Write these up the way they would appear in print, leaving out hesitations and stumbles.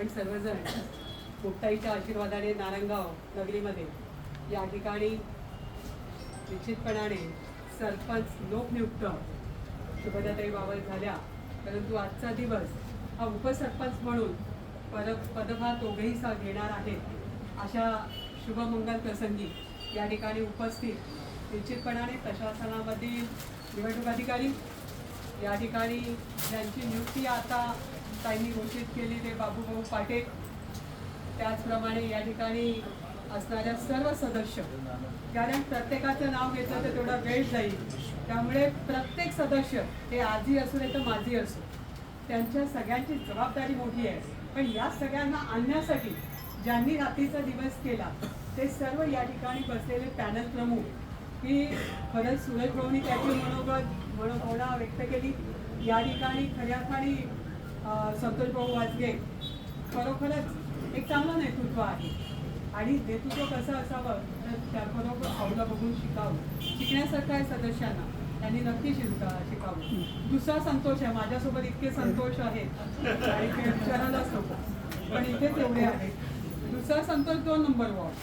आपण सर्वजण मुक्ताईच्या आशीर्वादाने नारायणगाव नगरीमध्ये या ठिकाणी निश्चितपणाने सरपंच लोकनियुक्त शुभदाताई बावल झाल्या, परंतु आजचा दिवस हा उपसरपंच म्हणून पदभार दोघेही घेणार आहेत अशा शुभमंगल प्रसंगी या ठिकाणी उपस्थित निश्चितपणाने प्रशासनामधील निवडणूक अधिकारी या ठिकाणी ज्यांची नियुक्ती आता त्यांनी घोषित केली ते बाबूभाऊ पाटे, त्याचप्रमाणे या ठिकाणी असणाऱ्या सर्व सदस्य, कारण प्रत्येकाचं नाव घेतलं तर तेवढा वेळ जाईल, त्यामुळे प्रत्येक सदस्य हे आजी असो नाही तर माझी असो त्यांच्या सगळ्यांची जबाबदारी मोठी आहे. पण या सगळ्यांना आणण्यासाठी ज्यांनी रात्रीचा दिवस केला ते सर्व या ठिकाणी बसलेले पॅनल प्रमुख ही खरंच सूरज भाऊनी त्याची मनोभावना व्यक्त केली. या ठिकाणी खऱ्याखाणी संतोष भाऊ वाजगे खरोखरच एक चांगलं नेतृत्व आहे आणि नेतृत्व कसं असावं तर त्या खरोखर आवडा बघून शिकण्यासारखं आहे सदस्यांना, त्यांनी नक्की शिकावं. दुसरा संतोष आहे, माझ्यासोबत इतके संतोष आहेत आणि ते विचारायलाच नको, पण इथेच एवढे आहेत. दुसरा संतोष 2 नंबर वॉर्ड,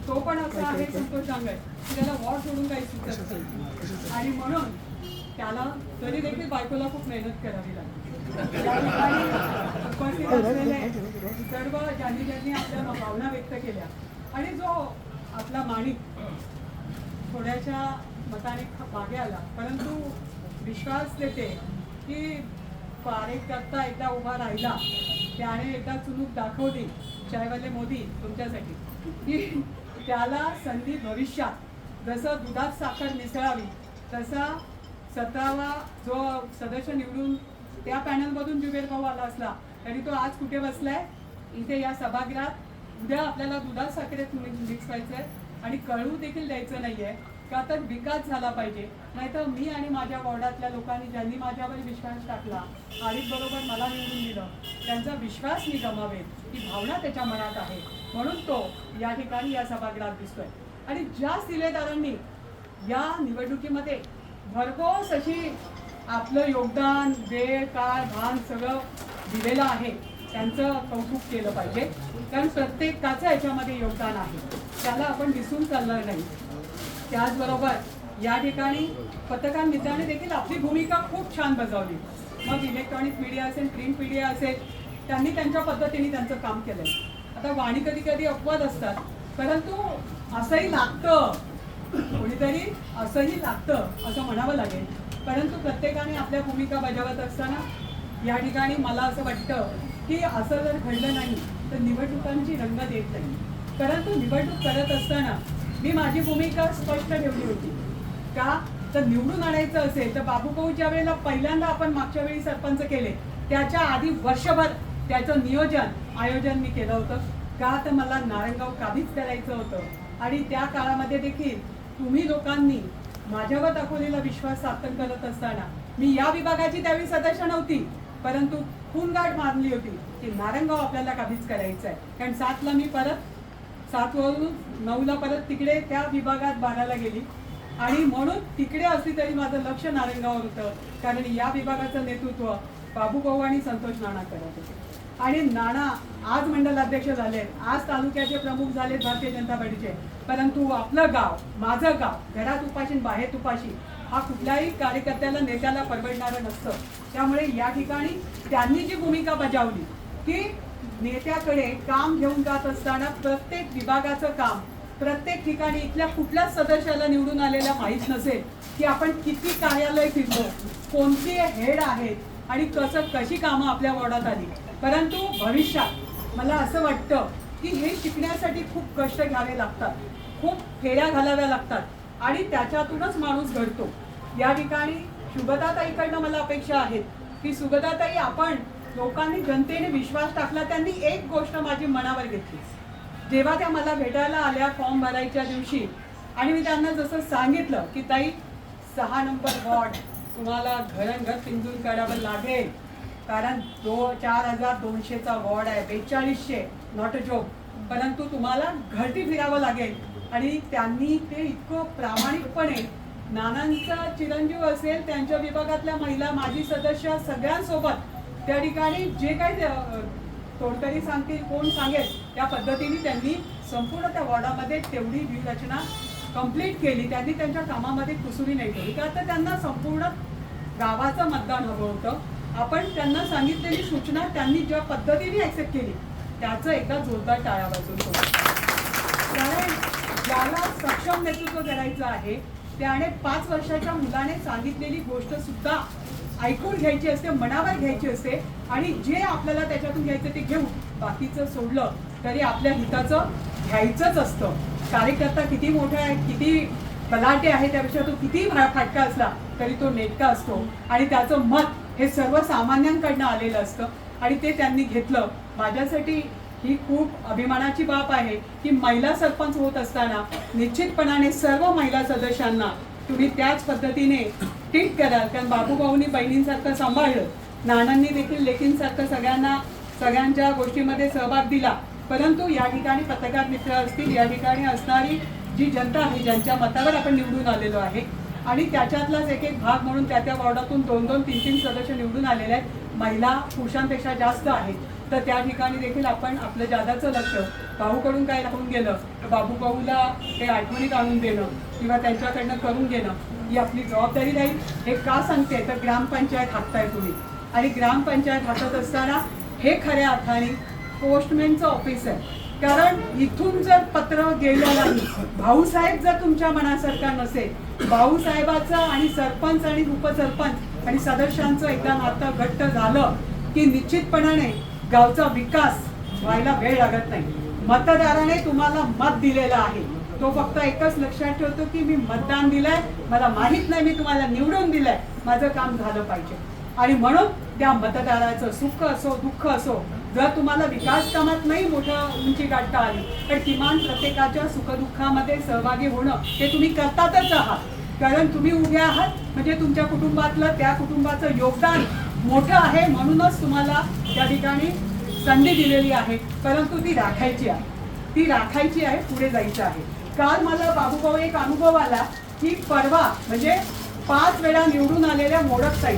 तो पण असा आहे संतोष चांगला आहे की त्याला वॉर्ड सोडून काही सुचत नाही आणि म्हणून त्याला तरी देखील बायकोला खूप मेहनत करावी लागते. उपस्थित असलेले सर्व ज्यांनी आपल्या भावना व्यक्त केल्या आणि जो आपला माणिक थोड्याशा मताने मागे आला, परंतु विश्वास देते की कार्यकर्ता एकदा उभा राहिला, त्याने एकदा चुनूक दाखवली चायवाले मोदी तुमच्यासाठी की त्याला संधी भविष्यात जसं दुधात साखर मिसळावी तसा 17वा जो सदस्य निवडून त्या पॅनलमधून जुबेर भाऊ आला असला तरी तो आज कुठे बसलाय इथे या सभागृहात. उद्या आपल्याला दुधात साखरेत मिक्स व्हायचं आहे आणि कळू देखील द्यायचं नाहीये का तर विकास झाला पाहिजे. नाहीतर मी आणि माझ्या वॉर्डातल्या लोकांनी ज्यांनी माझ्यावर विश्वास टाकला, आरिफ बरोबर मला निवडून दिलं, त्यांचा विश्वास मी गमावेल ही भावना त्याच्या मनात आहे, म्हणून तो या ठिकाणी या सभागृहात दिसतोय. आणि ज्या शिलेदारांनी या निवडणुकीमध्ये भरघोस अशी आपलं योगदान, वेळ, काळ, भान सगळं दिलेलं आहे त्यांचं कौतुक केलं पाहिजे, कारण प्रत्येकाचं याच्यामध्ये योगदान आहे, त्याला आपण विसरून चालणार नाही. त्याचबरोबर या ठिकाणी पत्रकार मित्रांनी देखील आपली भूमिका खूप छान बजावली. मग इलेक्ट्रॉनिक मीडिया असेल, प्रिंट मीडिया असेल, त्यांनी त्यांच्या पद्धतीने त्यांचं काम केलंय. आता वाणी कधी कधी अपवाद असतात, परंतु असंही लागतं, कोणीतरी असंही लागतं असं म्हणावं लागेल. परंतु प्रत्येकाने आपल्या भूमिका बजावत असताना या ठिकाणी मला असं वाटतं की असं जर घडलं नाही तर निवडणुकांची रंगत येत नाही. परंतु निवडणूक करत असताना मी माझी भूमिका स्पष्ट ठेवली होती. का तर निवडून आणायचं असेल तर बाबूभाऊ ज्या वेळेला पहिल्यांदा आपण मागच्या वेळी सरपंच केले त्याच्या आधी वर्षभर त्याचं आयोजन मी केलं होतं. का तर मला नारायणगाव काबीज करायचं होतं आणि त्या काळामध्ये देखील तुम्ही लोकांनी माझ्यावर दाखवलेला विश्वास सार्थक करत असताना मी या विभागाची त्यावेळी सदस्य नव्हती, परंतु खूनगाठ मारली होती की नारायणगाव आपल्याला काबीज करायचं आहे. कारण 7ला मी परत 7वरून 9ला परत तिकडे त्या विभागात 12ला गेली आणि म्हणून तिकडे असली तरी माझं लक्ष नारायणगाववर होतं, कारण या विभागाचं नेतृत्व बाबूभाऊ आणि संतोष नाना करत होते. आणि नाना आज मंडलाध्यक्ष झालेत, आज तालुक्याचे प्रमुख झालेत भारतीय जनता पार्टीचे, परंतु आपलं गाव, माझं गाव, घरात उपाशी बाहेर उपाशी हा कुठल्याही कार्यकर्त्याला नेत्याला परवडणारं नसतं. त्यामुळे या ठिकाणी त्यांनी जी भूमिका बजावली की नेत्याकडे काम घेऊन जात असताना प्रत्येक विभागाचं काम, प्रत्येक ठिकाणी इथल्या कुठल्याच सदस्याला निवडून आलेला माहीत नसेल की आपण किती कार्यालय फिरलो, कोणते हेड आहेत आणि कशी कामं आपल्या वॉर्डात आली. परंतु भविष्यात मला असं वाटतं की हे शिकण्यासाठी खूप कष्ट घ्यावे लागतात, खूप फेऱ्या घालाव्या लागतात आणि त्याच्यातूनच माणूस घडतो. या ठिकाणी शुभदाताईकडनं मला अपेक्षा आहेत की शुभदाताई, आपण लोकांनी जनतेने विश्वास टाकला, त्यांनी एक गोष्ट माझी मनावर घेतली. जेव्हा त्या मला भेटायला आल्या फॉर्म भरायच्या दिवशी आणि मी त्यांना जसं सांगितलं की ताई 6 नंबर वॉर्ड तुम्हाला घरंघर पिंजून काढावं लागेल, कारण 4200चा वॉर्ड आहे, 4200 नॉट अ जोक, परंतु तुम्हाला घरटी फिरावं लागेल. आणि त्यांनी ते इतकं प्रामाणिकपणे नानांचा चिरंजीव असेल, त्यांच्या विभागातल्या महिला, माजी सदस्य सगळ्यांसोबत त्या ठिकाणी जे काही तोडकरी सांगतील, कोण सांगेल, त्या पद्धतीने त्यांनी संपूर्ण त्या वॉर्डामध्ये तेवढी व्यूहरचना कंप्लीट केली. त्यांनी त्यांच्या कामामध्ये कुसुरी नाही केली, का तर त्यांना संपूर्ण गावाचं मतदान हवं होतं. आपण त्यांना सांगितलेली सूचना त्यांनी ज्या पद्धतीने ॲक्सेप्ट केली त्याचं एकदा जोरदार टाळ्या वाजवून होतं. कारण ज्याला सक्षम नेतृत्व करायचं आहे त्याने 5 वर्षाच्या मुलाने सांगितलेली गोष्ट सुद्धा ऐकून घ्यायची असते, मनावर घ्यायची असते आणि जे आपल्याला त्याच्यातून घ्यायचं ते घेऊन बाकीचं सोडलं तरी आपल्या हिताचं घ्यायचंच असतं. कार्यकर्ता किती मोठा आहे, किती बलाटे आहे, त्यापेक्षा तो किती फाटका असला तरी तो नेटका असतो आणि त्याचं मत हे सर्वसामान्यांकडनं आलेलं असतं आणि ते त्यांनी घेतलं. माझ्यासाठी ही खूप अभिमानाची बाब आहे की महिला सरपंच होत असताना निश्चितपणाने सर्व महिला सदस्यांना तुम्ही त्याच पद्धतीने ट्रीट कराल. कारण बाबूभाऊंनी बहिणींसारखं सांभाळलं, नानांनी देखील लेकींसारखं सगळ्यांच्या गोष्टीमध्ये सहभाग दिला. परंतु या ठिकाणी पत्रकार मित्र असतील, या ठिकाणी असणारी जी जनता आहे ज्यांच्या मतावर आपण निवडून आलेलो आहे आणि त्याच्यातलाच एक एक भाग म्हणून त्या वॉर्डातून 2-2, 3-3 सदस्य निवडून आलेले आहेत. महिला पुरुषांपेक्षा जास्त आहेत. तर त्या ठिकाणी देखील आपण आपलं जादाचं लक्ष भाऊकडून काय राहून गेलं तर बाबूभाऊला ते आठवणीत आणून देणं किंवा त्यांच्याकडनं करून घेणं ही आपली जबाबदारी राहील. हे का सांगते तर ग्रामपंचायत हाकताय तुम्ही आणि ग्रामपंचायत हाकत असताना हे खऱ्या अर्थाने पोस्टमॅनचं ऑफिस आहे. कारण इथून जर पत्र गेलं नाही, भाऊसाहेब जर तुमच्या मनासारखा नसेल, भाऊसाहेबाचं आणि सरपंच आणि उपसरपंच आणि सदस्यांचं एकदा नातं घट्ट झालं की निश्चितपणाने गावचा विकास व्हायला वेळ लागत नाही. मतदाराने तुम्हाला मत दिलेलं आहे, तो फक्त एकच लक्षात ठेवतो की मी मतदान दिलंय, मला माहित नाही मी तुम्हाला निवडून दिलंय, माझं काम झालं पाहिजे. आणि म्हणून त्या मतदाराचं सुख असो दुःख असो, जर तुम्हाला विकास कामात नाही मोठं उंची गाठता आली तर किमान प्रत्येकाच्या सुखदुःखामध्ये सहभागी होणं हे तुम्ही करतातच आहात. कारण तुम्ही उभे आहात म्हणजे तुमच्या कुटुंबातलं त्या कुटुंबाचं योगदान मोठं आहे, म्हणूनच तुम्हाला त्या ठिकाणी संधी दिलेली आहे. परंतु ती राखायची आहे, पुढे जायचं आहे. काल मला बाबूभाऊ एक अनुभव आला की परवा म्हणजे 5 वेळा निवडून आलेल्या मोडकताई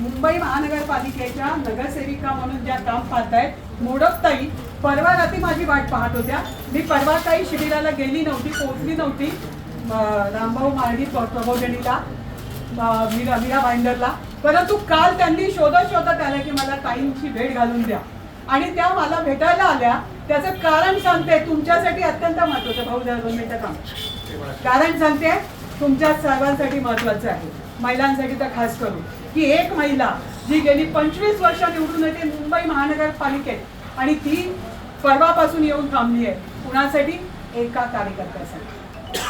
मुंबई महानगरपालिकेच्या नगरसेविका म्हणून ज्या काम पाहतायत मोडकताई परवा रात्री माझी वाट पाहत होत्या. मी परवा काही शिबिराला गेली नव्हती, पोहोचली नव्हती रामभाऊ मार्डी प्रबोधिनीला मीरा भाईंदरला. परंतु काल त्यांनी शोधत आल्या की मला ताईंची भेट घालून द्या आणि त्या मला भेटायला आल्या. त्याचं कारण सांगते, तुमच्यासाठी अत्यंत महत्वाचं. भाऊ जरा 2 मिनिटं थांब. कारण सांगते तुमच्या सर्वांसाठी महत्वाचं आहे, महिलांसाठी तर खास करून, की एक महिला जी गेली 25 वर्ष निवडून येते मुंबई महानगरपालिकेत आणि ती परवापासून येऊन थांबली आहे. कुणासाठी? एका कार्यकर्त्यासाठी.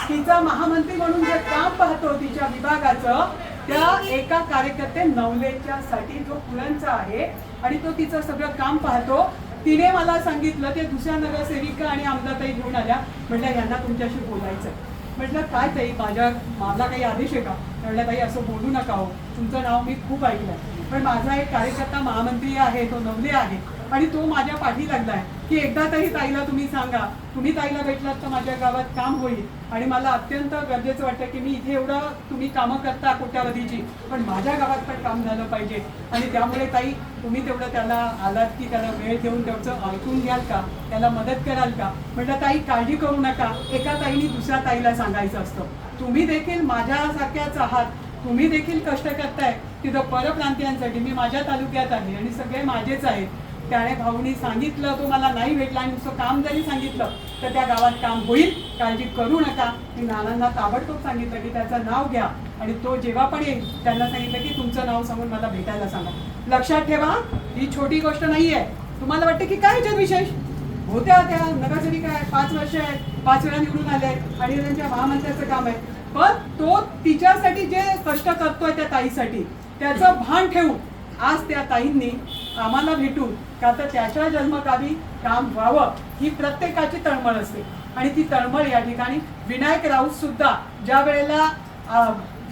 तिचा महामंत्री म्हणून जे काम पाहतो तिच्या विभागाचं, त्या एका कार्यकर्ते नवलेच्या साठी जो पुरणचा आहे आणि तो तिचं सगळं काम पाहतो. तिने मला सांगितलं, ते दुसऱ्या नगरसेविका आणि आमदारताई घेऊन आल्या. म्हटलं यांना तुमच्याशी बोलायचं. म्हटलं काय ताई, माझा काही आदेश आहे का? म्हटलं ताई असं बोलू नका हो, तुमचं नाव मी खूप ऐकलं पण माझा एक कार्यकर्ता महामंत्री आहे, तो नवले आहे आणि तो माझ्या पाठी लागलाय की एकदा तरी ताईला तुम्ही सांगा, तुम्ही ताईला भेटलात तर माझ्या गावात काम होईल. आणि मला अत्यंत गरजेचं वाटतं की मी इथे एवढं तुम्ही कामं करता कोट्यावधीची, पण माझ्या गावात पण काम झालं पाहिजे. आणि त्यामुळे ताई तुम्ही तेवढं त्याला आलात की त्याला वेळ देऊन त्याचं ऐकून घ्याल का, त्याला मदत कराल का? म्हटलं ताई काळजी करू नका, एका ताईने दुसऱ्या ताईला सांगायचं असतं. तुम्ही देखील माझ्यासारख्याच आहात, तुम्ही देखील कष्ट करताय तिथं परप्रांतीयांसाठी. मी माझ्या तालुक्यात आहे आणि सगळे माझेच आहेत. त्याने भाऊनी सांगितलं, तो मला नाही भेटला आणि नुसतं काम जरी सांगितलं तर त्या गावात काम होईल, काळजी करू नका. मी नानांना ताबडतोब सांगितलं की त्याचं नाव घ्या आणि तो जेव्हा पण येईल त्यांना सांगितलं की तुमचं नाव सांगून मला भेटायला सांगा. लक्षात ठेवा, ही छोटी गोष्ट नाही आहे. तुम्हाला वाटतं की काय ह्याच्यात विशेष? होत्या त्या नगरसेविका आहेत, 5 वर्ष आहेत, 5 वेळा निवडून आले आहेत आणि त्यांच्या महामंत्र्याचं काम आहे. पण तो तिच्यासाठी जे कष्ट करतोय त्या ताईसाठी त्याचं भान ठेवून आज त्या ताईंनी आम्हाला भेटून, का तर त्याच्या जन्मगावी काम व्हावं ही प्रत्येकाची तळमळ असते. आणि ती तळमळ या ठिकाणी विनायक राऊत सुद्धा ज्या वेळेला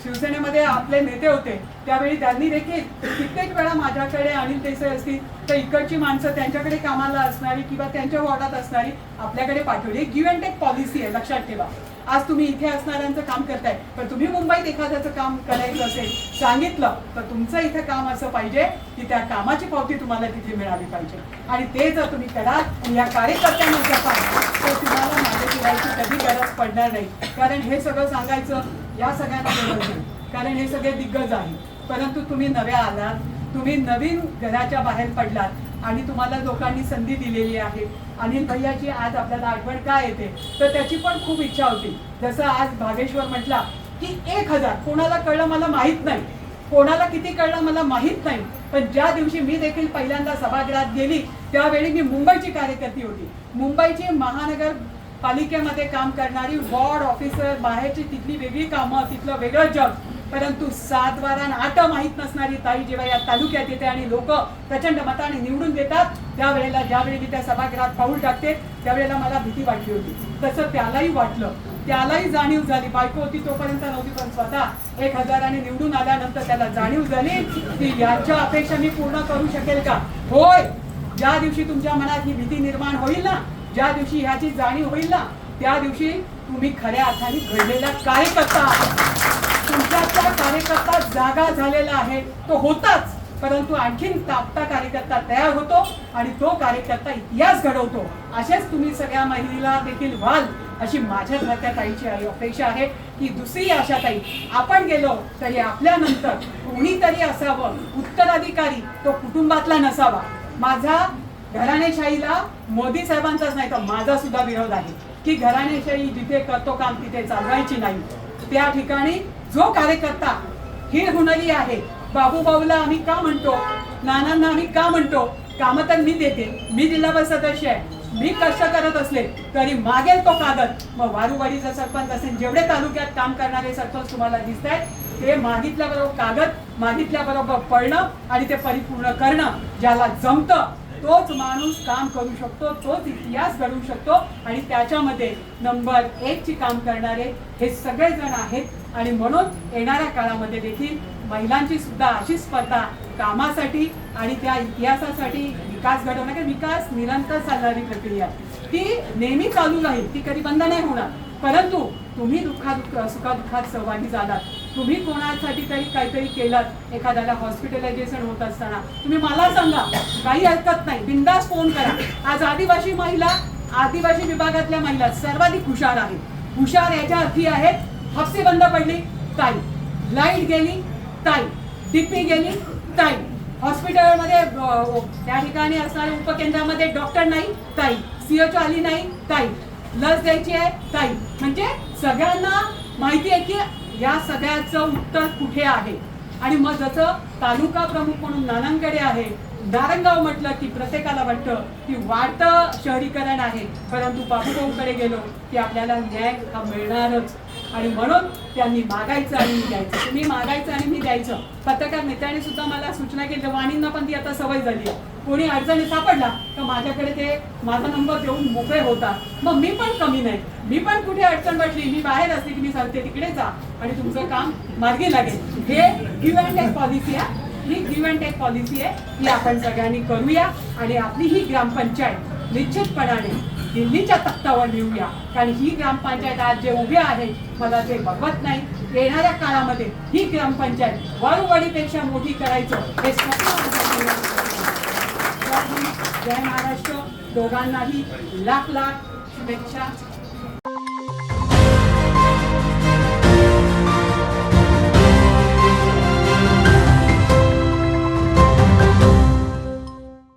शिवसेनेमध्ये आपले नेते होते त्यावेळी त्यांनी देखील कित्येक वेळा माझ्याकडे अनिल देसाई असतील तर इकडची माणसं त्यांच्याकडे कामाला असणारी किंवा त्यांच्या वॉर्डात असणारी आपल्याकडे पाठवली. गिव्ह अँड टेक पॉलिसी आहे, लक्षात ठेवा. आज तुम्ही इथे असणाऱ्यांचं काम करताय, पण तुम्ही मुंबईत एखाद्याचं काम करायचं असेल सांगितलं तर तुमचं इथं काम असं पाहिजे की त्या कामाची पावती तुम्हाला तिथे मिळाली पाहिजे. आणि ते जर तुम्ही कराल आणि या कार्यकर्त्यांना जपाल तर तुम्हाला माझ्या शिवायची कधी गरज पडणार नाही. कारण हे सगळं सांगायचं या सगळ्यांना गरज नाही, कारण हे सगळे दिग्गज आहेत. परंतु तुम्ही नव्या आलात, तुम्ही नवीन घराच्या बाहेर पडलात आणि तुम्हाला लोकांनी संधी दिलेली आहे. अनिल भैयाची आज आपल्याला आठवण काय येते तर त्याची पण खूप इच्छा होती. जसं आज भागेश्वर म्हटला की 1000 कोणाला कळलं मला माहीत नाही, कोणाला किती कळलं मला माहीत नाही, पण ज्या दिवशी मी देखील पहिल्यांदा सभागृहात गेली त्यावेळी मी मुंबईची कार्यकर्ती होती. मुंबईची महानगरपालिकेमध्ये काम करणारी वॉर्ड ऑफिसर, बाहेरची तिथली वेगळी कामं, तिथलं वेगळं जग, परंतु 7 वारा 8 माहीत नसणारी ताई जेव्हा या तालुक्यात येते आणि लोक प्रचंड मताने निवडून देतात त्यावेळेला, ज्यावेळी मी त्या सभागृहात पाऊल टाकते त्यावेळेला मला भीती वाटली होती. तसं त्यालाही वाटलं, त्यालाही जाणीव झाली. बायको होती तोपर्यंत नव्हती, पण स्वतः 1000 निवडून आल्यानंतर त्याला जाणीव झाली की याच्या अपेक्षा मी पूर्ण करू शकेल का. होय, ज्या दिवशी तुमच्या मनात ही भीती निर्माण होईल ना, ज्या दिवशी ह्याची जाणीव होईल ना, त्या दिवशी तुम्ही खऱ्या अर्थाने घडलेला कार्यकर्ता आहात. तुमच्याचा कार्यकर्ता जागा झालेला आहे, तो होताच, परंतु आणखीन तापता कार्यकर्ता तयार होतो आणि तो कार्यकर्ता इतिहास घडवतो. असेच तुम्ही सगळ्या महिला देखील व्हाल अशी माझ्यासारख्या ताईची अपेक्षा आहे. की दुसरी आशाताई, आपण गेलो तरी आपल्यानंतर कोणीतरी असावं उत्तराधिकारी, तो कुटुंबातला नसावा. माझा घराणेशाहीला मोदी साहेबांचाच नाही तर माझा सुद्धा विरोध आहे की घराणेशाही जिथे करतो काम तिथे चालवायची नाही. त्या ठिकाणी जो कार्यकर्ता हिर हुनरी आहे, बाबूभाऊला आम्ही का म्हणतो, नानांना आम्ही का म्हणतो, कामं तर मी देते, मी जिल्हा सदस्य आहे, मी कष्ट करत असले तरी मागेल तो कागद. मग वारूवाडीचा सरपंच असेल, जेवढे तालुक्यात काम करणारे सरपंच तुम्हाला दिसत आहेत ते मागितल्याबरोबर कागद, मागितल्याबरोबर पळणं आणि ते परिपूर्ण करणं, ज्याला जमतं तोच माणूस काम करू शकतो, तोच इतिहास घडवू शकतो. आणि त्याच्यामध्ये नंबर 1 ची काम करणारे हे सगळेजण आहेत. आणि म्हणून येणाऱ्या काळामध्ये देखील महिलांची सुद्धा अशी स्पर्धा कामासाठी आणि त्या इतिहासासाठी विकास घडवण्यासाठी, विकास निरंतर चालणारी प्रक्रिया ती नेहमी चालू राहील, ती कधी बंद नाही होणार. परंतु तुम्ही सुखादुःखात सहभागी झालात, तुम्ही कोणासाठी काहीतरी केलं, एखाद्याला हॉस्पिटलायझेशन होत असताना तुम्ही मला सांगा, काही हरकत नाही, बिंदास फोन करा. आज आदिवासी महिला, आदिवासी विभागातल्या महिला सर्वाधिक हुशार आहेत. हुशार याच्या अर्थी आहेत, हप्ते बंद पडली ताई, लाईट गेली ताई, डीपी गेली ताई, हॉस्पिटलमध्ये त्या ठिकाणी असणाऱ्या उपकेंद्रामध्ये डॉक्टर नाही ताई, सीएचओ आली नाही ताई, लस द्यायची आहे ताई. म्हणजे सगळ्यांना माहिती आहे की या सगळ्याचं उत्तर कुठे आहे. आणि मग जसं तालुका प्रमुख म्हणून नानांकडे आहे, नारायणगाव म्हटलं की प्रत्येकाला वाटतं की वाढतं शहरीकरण आहे, परंतु बाबूभाऊकडे गेलो की आपल्याला न्याय हा मिळणारच. आणि म्हणून त्यांनी मागायचं आणि मी द्यायचं, तुम्ही मागायचं आणि मी द्यायचं. पत्रकार मित्रांनी सुद्धा मला सूचना केली, वाणींना पण ती आता सवय झाली आहे, कोणी अडचणी सापडला तर माझ्याकडे ते माझा नंबर देऊन मोकळे होतात. मग मी पण कमी नाही, मी पण कुठे अडचण वाटली, मी बाहेर असते की मी सांगते तिकडे जा आणि तुमचं काम मार्गी लागेल. हे गिव्ह अँड टेक पॉलिसी आहे, ही गिव्ह अँड टेक पॉलिसी आहे, ही आपण सगळ्यांनी करूया. आणि आपली ही ग्रामपंचायत निश्चितपणाने दिल्लीच्या तख्तावर नेऊया. कारण ही ग्रामपंचायत आज जे उभे आहे मला ते बघवत नाही, येणाऱ्या काळामध्ये ही ग्रामपंचायत वारूवाडीपेक्षा मोठी करायचं हे स्वप्न. जय महाराष्ट्र. दोघांनाही लाख लाख शुभेच्छा.